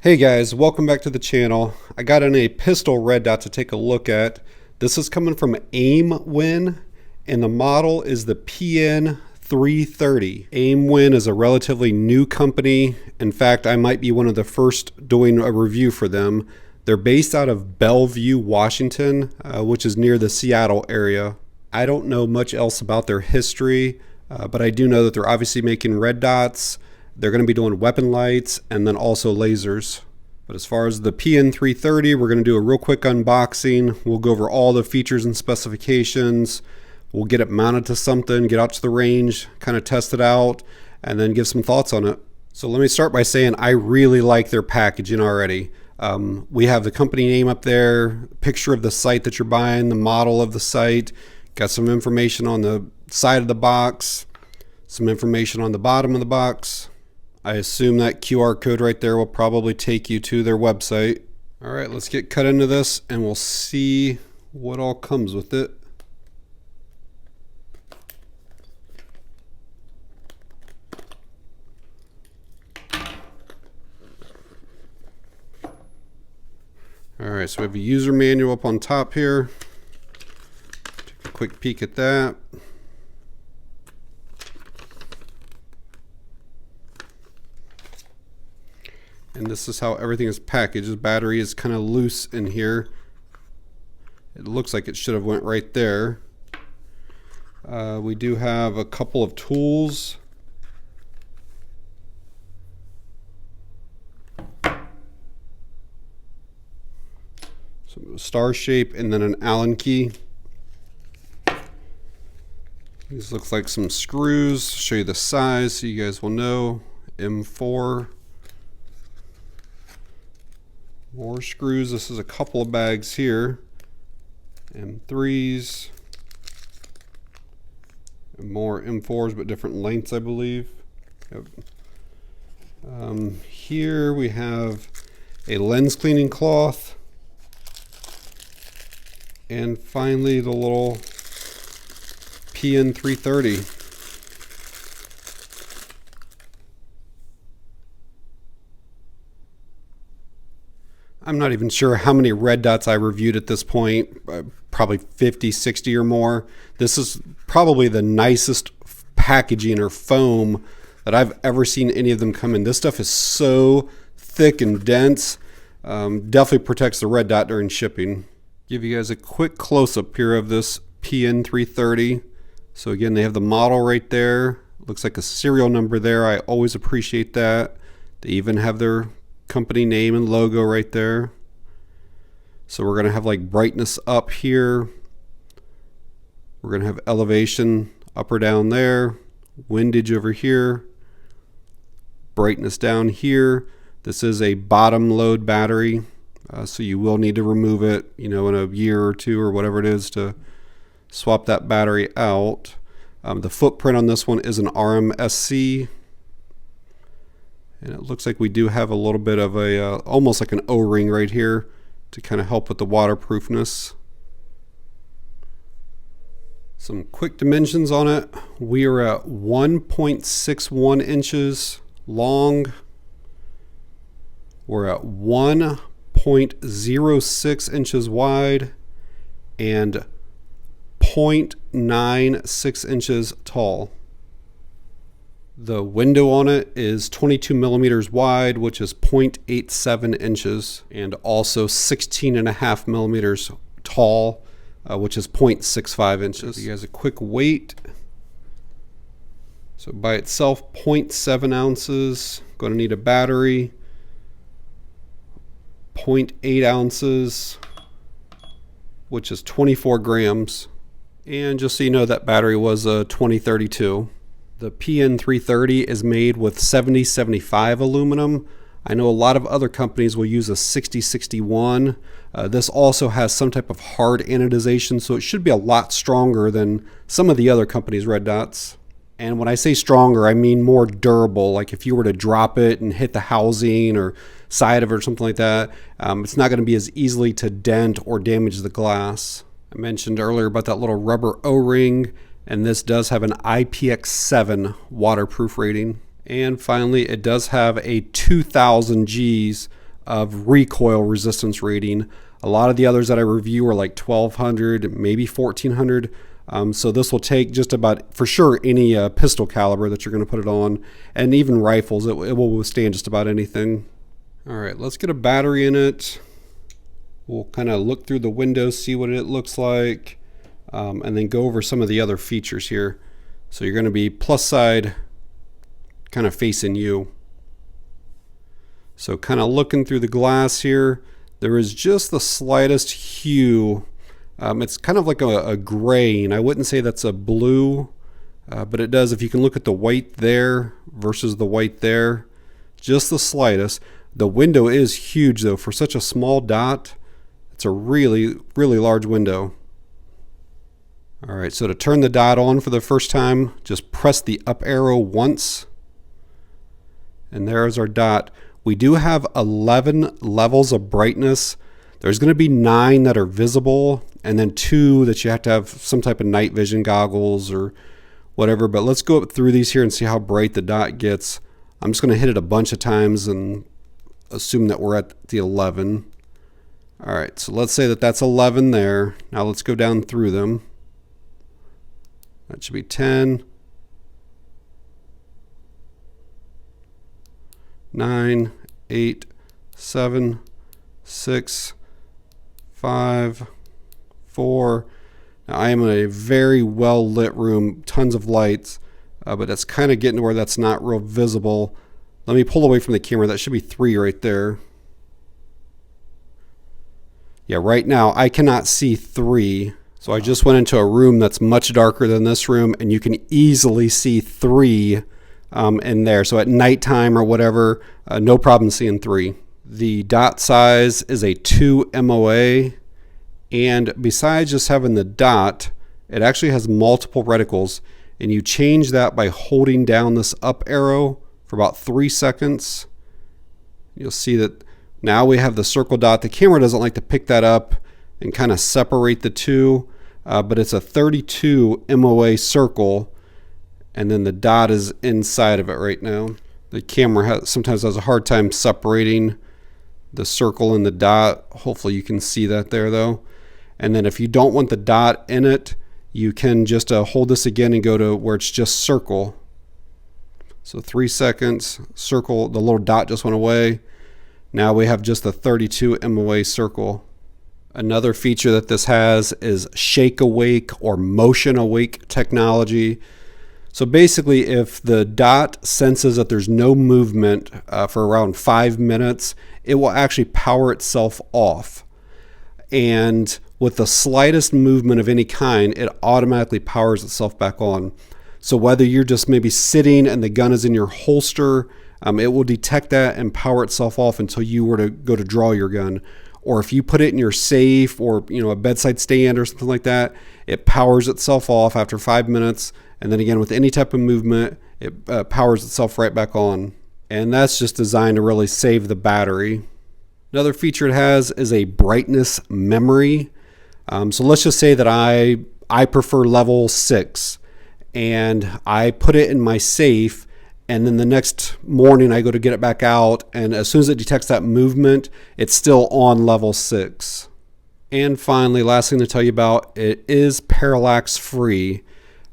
Hey guys, welcome back to the channel. I got in a pistol red dot to take a look at. This is coming from Aimwin, and the model is the PN330. Aimwin is a relatively new company. In fact, I might be one of the first doing a review for them. They're based out of Bellevue, Washington, which is near the Seattle area. I don't know much else about their history, but I do know that they're obviously making red dots. They're going to be doing weapon lights and then also lasers. But as far as the PN330, we're going to do a real quick unboxing. We'll go over all the features and specifications. We'll get it mounted to something, get out to the range, kind of test it out, and then give some thoughts on it. So let me start by saying I really like their packaging already. We have the company name up there, picture of the site that you're buying, the model of the site, got some information on the side of the box, some information on the bottom of the box. I assume that QR code right there will probably take you to their website. All right, let's get cut into this and we'll see what all comes with it. All right, so we have a user manual up on top here. Take a quick peek at that. And this is how everything is packaged. The battery is kind of loose in here. It looks like it should have went right there. We do have a couple of tools. So a star shape and then an Allen key. These looks like some screws. Show you the size so you guys will know. M4. More screws. This is a couple of bags here. M3s. And more M4s, but different lengths, I believe. Yep. Here we have a lens cleaning cloth. And finally, the little PN330. I'm not even sure how many red dots I reviewed at this point, probably 50, 60 or more. This is probably the nicest packaging or foam that I've ever seen any of them come in. This stuff is so thick and dense. Definitely protects the red dot during shipping. Give you guys a quick close-up here of this PN330. So again, they have the model right there. Looks like a serial number there. I always appreciate that. They even have their company name and logo right there. So we're going to have like brightness up here. We're going to have elevation up or down there, windage over here, brightness down here. This is a bottom load battery, so you will need to remove it, in a year or two or whatever it is to swap that battery out. The footprint on this one is an RMSc. And it looks like we do have a little bit of a, almost like an O-ring right here to kind of help with the waterproofness. Some quick dimensions on it. We are at 1.61 inches long. We're at 1.06 inches wide and 0.96 inches tall. The window on it is 22 millimeters wide, which is 0.87 inches, and also 16.5 millimeters tall, which is 0.65 inches. Give you guys a quick weight. So by itself, 0.7 ounces. Going to need a battery. 0.8 ounces, which is 24 grams. And just so you know, that battery was a 2032. The PN330 is made with 7075 aluminum. I know a lot of other companies will use a 6061. This also has some type of hard anodization, so it should be a lot stronger than some of the other companies' red dots. And when I say stronger, I mean more durable. Like if you were to drop it and hit the housing or side of it or something like that, it's not going to be as easily to dent or damage the glass. I mentioned earlier about that little rubber O-ring. And this does have an IPX7 waterproof rating. And finally, it does have a 2000 Gs of recoil resistance rating. A lot of the others that I review are like 1200, maybe 1400. So this will take just about, for sure, any pistol caliber that you're going to put it on, and even rifles. It will withstand just about anything. All right, let's get a battery in it. We'll kind of look through the windows, see what it looks like, and then go over some of the other features here. So you're going to be plus side kind of facing you. So kind of looking through the glass here, there is just the slightest hue. It's kind of like a gray, and I wouldn't say that's a blue, but it does. If you can look at the white there versus the white there, just the slightest. The window is huge though. For such a small dot, it's a really, really large window. All right, so to turn the dot on for the first time, just press the up arrow once, and there's our dot. We do have 11 levels of brightness. There's going to be 9 that are visible, and then 2 that you have to have some type of night vision goggles or whatever. But let's go up through these here and see how bright the dot gets. I'm just going to hit it a bunch of times and assume that we're at the 11. All right, so let's say that that's 11 there. Now let's go down through them. That should be 10, 9, 8, 7, 6, 5, 4. Now I am in a very well lit room, tons of lights, but that's kind of getting to where that's not real visible. Let me pull away from the camera. That should be 3 right there. Yeah, right now I cannot see 3. So I just went into a room that's much darker than this room, and you can easily see 3 in there. So at nighttime or whatever, no problem seeing 3. The dot size is a 2 MOA, and besides just having the dot, it actually has multiple reticles, and you change that by holding down this up arrow for about 3 seconds. You'll see that now we have the circle dot. The camera doesn't like to pick that up and kind of separate the two, but it's a 32 MOA circle, and then the dot is inside of it right now. The camera sometimes has a hard time separating the circle and the dot. Hopefully you can see that there though. And then if you don't want the dot in it, you can just hold this again and go to where it's just circle. So 3 seconds, circle, the little dot just went away. Now we have just the 32 MOA circle. Another feature that this has is shake awake or motion awake technology. So basically, if the dot senses that there's no movement for around 5 minutes, it will actually power itself off. And with the slightest movement of any kind, it automatically powers itself back on. So whether you're just maybe sitting and the gun is in your holster, it will detect that and power itself off until you were to go to draw your gun. Or if you put it in your safe or a bedside stand or something like that, it powers itself off after 5 minutes. And then again, with any type of movement, it powers itself right back on. And that's just designed to really save the battery. Another feature it has is a brightness memory. So let's just say that I prefer level 6, and I put it in my safe, and then the next morning I go to get it back out, and as soon as it detects that movement, it's still on level 6. And finally, last thing to tell you about, it is parallax free.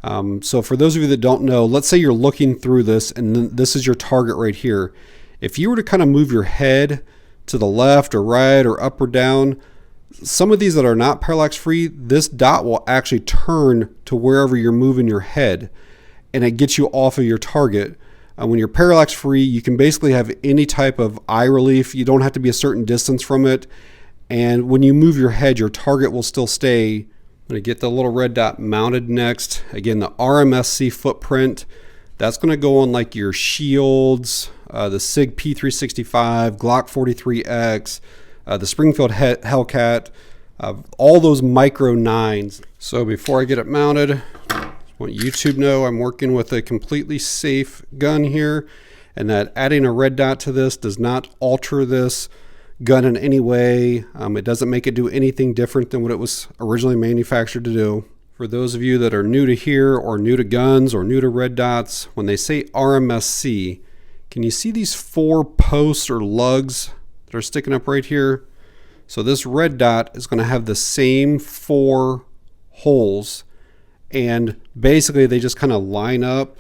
So for those of you that don't know, let's say you're looking through this and this is your target right here. If you were to kind of move your head to the left or right or up or down, some of these that are not parallax free, this dot will actually turn to wherever you're moving your head, and it gets you off of your target. When you're parallax free, you can basically have any type of eye relief. You don't have to be a certain distance from it. And when you move your head, your target will still stay. I'm going to get the little red dot mounted next. Again, the RMSc footprint, that's going to go on like your shields, the SIG P365, Glock 43X, the Springfield Hellcat, all those micro 9s. So before I get it mounted, I want you to know I'm working with a completely safe gun here, and that adding a red dot to this does not alter this gun in any way. It doesn't make it do anything different than what it was originally manufactured to do. For those of you that are new to here or new to guns or new to red dots, when they say RMSc, can you see these 4 posts or lugs that are sticking up right here. So this red dot is going to have the same 4 holes, and basically they just kind of line up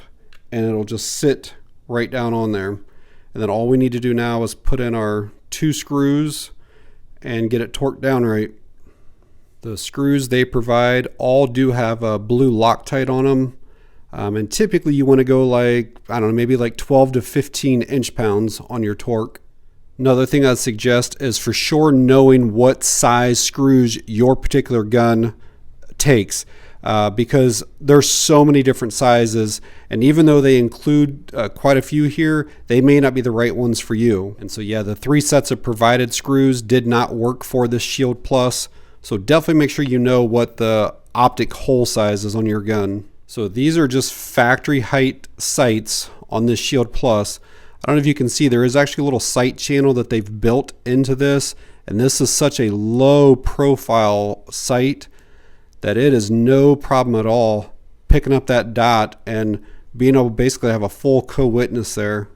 and it'll just sit right down on there. And then all we need to do now is put in our 2 screws and get it torqued down right. The screws they provide all do have a blue Loctite on them. And typically you want to go like, I don't know, maybe like 12 to 15 inch-pounds on your torque. Another thing I'd suggest is for sure knowing what size screws your particular gun takes, because there's so many different sizes, and even though they include quite a few here, they may not be the right ones for you. And so yeah, the 3 sets of provided screws did not work for this Shield Plus, so definitely make sure you know what the optic hole size is on your gun. So these are just factory height sights on this Shield Plus. I don't know if you can see, there is actually a little sight channel that they've built into this, and this is such a low profile sight that it is no problem at all picking up that dot and being able to basically have a full co-witness there.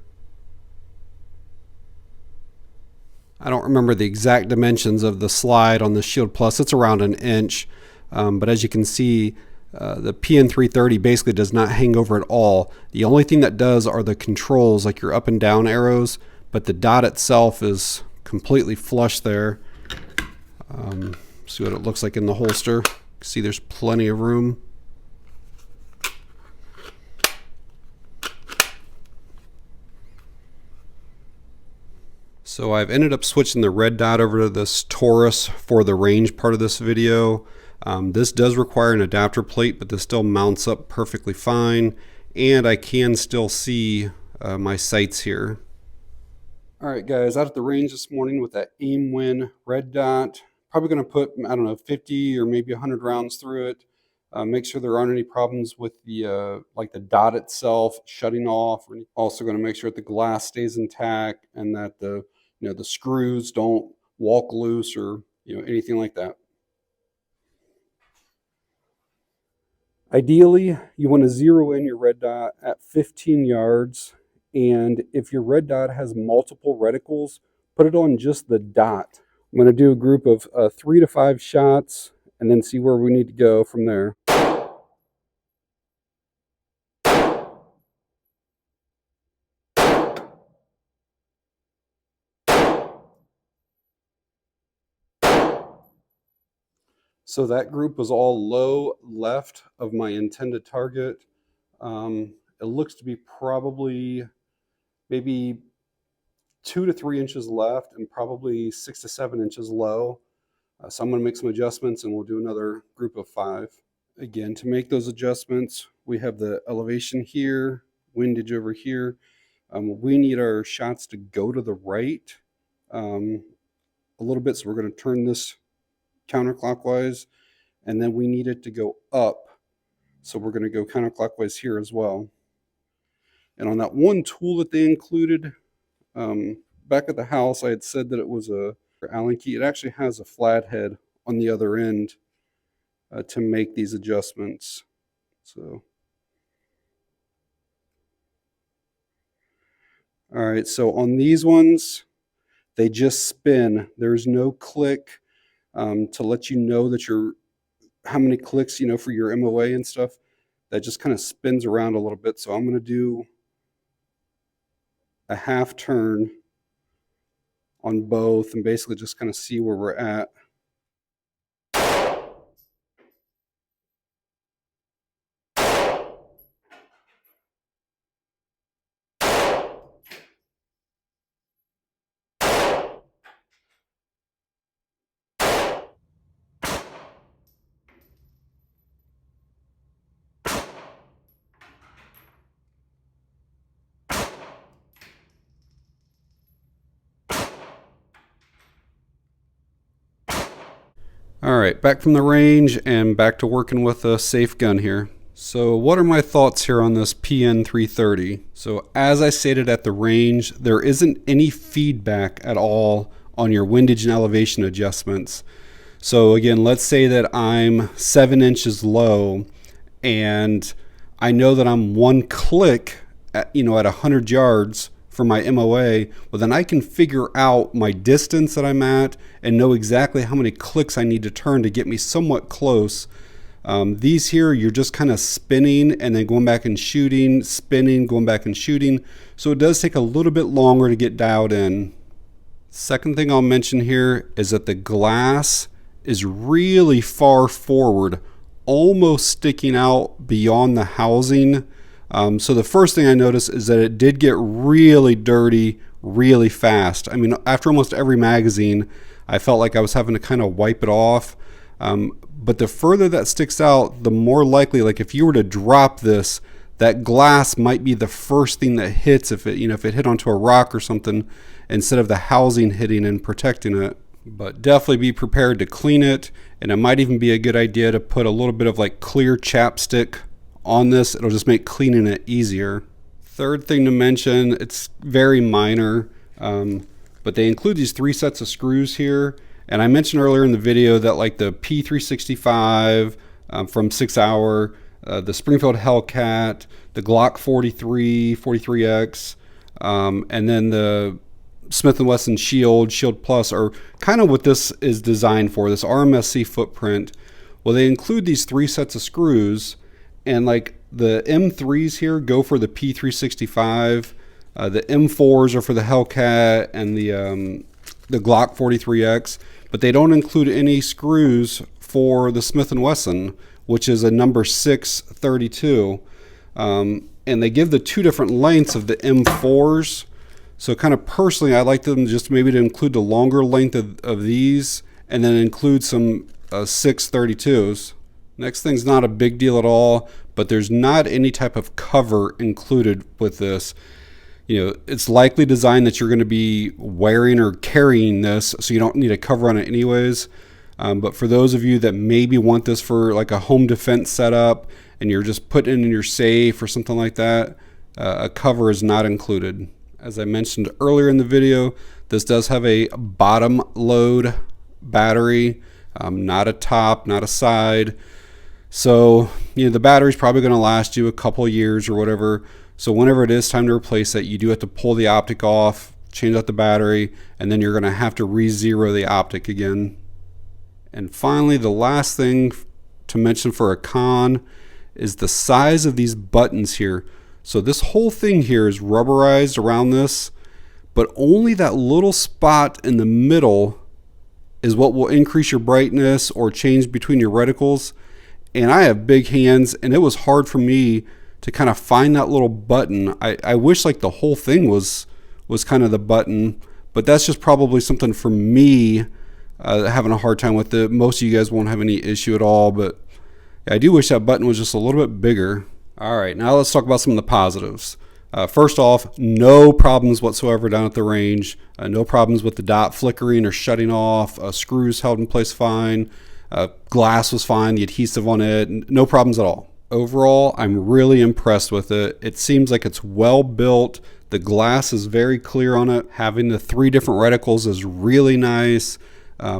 I don't remember the exact dimensions of the slide on the Shield Plus. It's around 1 inch, but as you can see, the PN330 basically does not hang over at all. The only thing that does are the controls, like your up and down arrows, but the dot itself is completely flush there. See what it looks like in the holster. See, there's plenty of room. So I've ended up switching the red dot over to this Taurus for the range part of this video. This does require an adapter plate, but this still mounts up perfectly fine, and I can still see my sights here. Alright guys, out at the range this morning with that Aimwin red dot. Probably going to put, I don't know, 50 or maybe 100 rounds through it. Make sure there aren't any problems with the like the dot itself shutting off. Also going to make sure that the glass stays intact and that the the screws don't walk loose or anything like that. Ideally, you want to zero in your red dot at 15 yards, and if your red dot has multiple reticles, put it on just the dot. I'm going to do a group of 3 to 5 shots and then see where we need to go from there. So that group was all low left of my intended target. It looks to be probably maybe 2 to 3 inches left and probably 6 to 7 inches low. So I'm going to make some adjustments and we'll do another group of 5. Again, to make those adjustments, we have the elevation here, windage over here. We need our shots to go to the right a little bit, so we're going to turn this counterclockwise, and then we need it to go up, so we're going to go counterclockwise here as well. And on that one tool that they included back at the house, I had said that it was a Allen key. It actually has a flathead on the other end to make these adjustments. So all right, so on these ones, they just spin. There's no click to let you know that how many clicks, for your MOA and stuff. That just kind of spins around a little bit. So I'm going to do a half turn on both and basically just kind of see where we're at. All right, back from the range and back to working with a safe gun here. So what are my thoughts here on this PN330? So as I stated at the range, there isn't any feedback at all on your windage and elevation adjustments. So again, let's say that I'm 7 inches low and I know that I'm one click at, at 100 yards for my MOA, well then I can figure out my distance that I'm at and know exactly how many clicks I need to turn to get me somewhat close. These here, you're just kind of spinning and then going back and shooting, spinning, going back and shooting. So it does take a little bit longer to get dialed in. Second thing I'll mention here is that the glass is really far forward, almost sticking out beyond the housing. So the first thing I noticed is that it did get really dirty really fast. I mean, after almost every magazine, I felt like I was having to kind of wipe it off. But the further that sticks out, the more likely, like if you were to drop this, that glass might be the first thing that hits if it, if it hit onto a rock or something, instead of the housing hitting and protecting it. But definitely be prepared to clean it, and it might even be a good idea to put a little bit of like clear chapstick on this. It'll just make cleaning it easier. Third thing to mention, it's very minor, but they include these 3 sets of screws here. And I mentioned earlier in the video that like the P365 from 6 Hour, the Springfield Hellcat, the Glock 43, 43X, and then the Smith & Wesson Shield Plus are kind of what this is designed for, this RMSc footprint. Well, they include these 3 sets of screws, and like the M3s here go for the P365, the M4s are for the Hellcat and the Glock 43X, but they don't include any screws for the Smith & Wesson, which is a number 632. And they give the 2 different lengths of the M4s. So kind of personally, I like them just maybe to include the longer length of these, and then include some 632s. Next thing's not a big deal at all, but there's not any type of cover included with this. It's likely designed that you're going to be wearing or carrying this, so you don't need a cover on it anyways. But for those of you that maybe want this for like a home defense setup and you're just putting it in your safe or something like that, a cover is not included. As I mentioned earlier in the video, this does have a bottom load battery, not a top, not a side. So, the battery's probably going to last you a couple years or whatever. So whenever it is time to replace it, you do have to pull the optic off, change out the battery, and then you're going to have to re-zero the optic again. And finally, the last thing to mention for a con is the size of these buttons here. So this whole thing here is rubberized around this, but only that little spot in the middle is what will increase your brightness or change between your reticles. And I have big hands, and it was hard for me to kind of find that little button. I wish like the whole thing was kind of the button, but that's just probably something for me having a hard time with it. Most of you guys won't have any issue at all, but I do wish that button was just a little bit bigger. All right, now let's talk about some of the positives. First off, no problems whatsoever down at the range. No problems with the dot flickering or shutting off. Screws held in place fine. Glass was fine, the adhesive on it, no problems at all. Overall, I'm really impressed with it. It seems like it's well built. The glass is very clear on it. Having the 3 different reticles is really nice.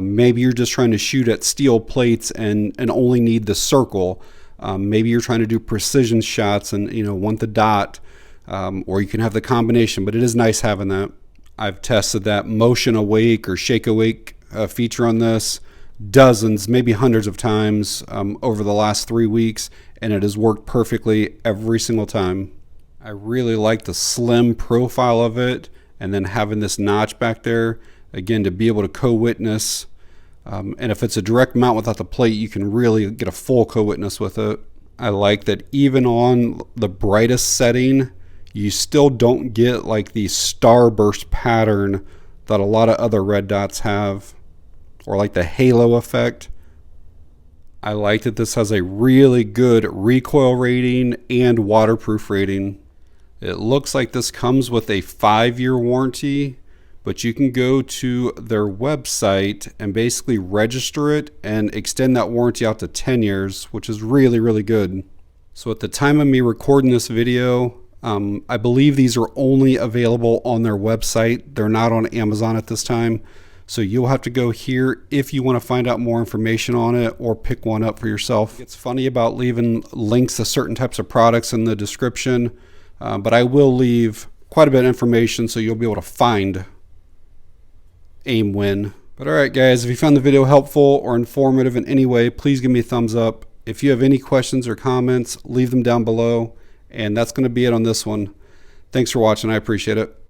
Maybe you're just trying to shoot at steel plates and only need the circle. Maybe you're trying to do precision shots and want the dot, or you can have the combination, but it is nice having that. I've tested that motion awake or shake awake feature on this dozens, maybe hundreds of times over the last 3 weeks, and it has worked perfectly every single time. I really like the slim profile of it, and then having this notch back there, again, to be able to co-witness. And if it's a direct mount without the plate, you can really get a full co-witness with it. I like that even on the brightest setting, you still don't get like the starburst pattern that a lot of other red dots have, or like the halo effect. I like that this has a really good recoil rating and waterproof rating. It looks like this comes with a 5-year warranty, but you can go to their website and basically register it and extend that warranty out to 10 years, which is really, really good. So at the time of me recording this video, I believe these are only available on their website. They're not on Amazon at this time. So you'll have to go here if you want to find out more information on it or pick one up for yourself. It's funny about leaving links to certain types of products in the description, but I will leave quite a bit of information, so you'll be able to find Aimwin. But alright guys, if you found the video helpful or informative in any way, please give me a thumbs up. If you have any questions or comments, leave them down below. And that's going to be it on this one. Thanks for watching. I appreciate it.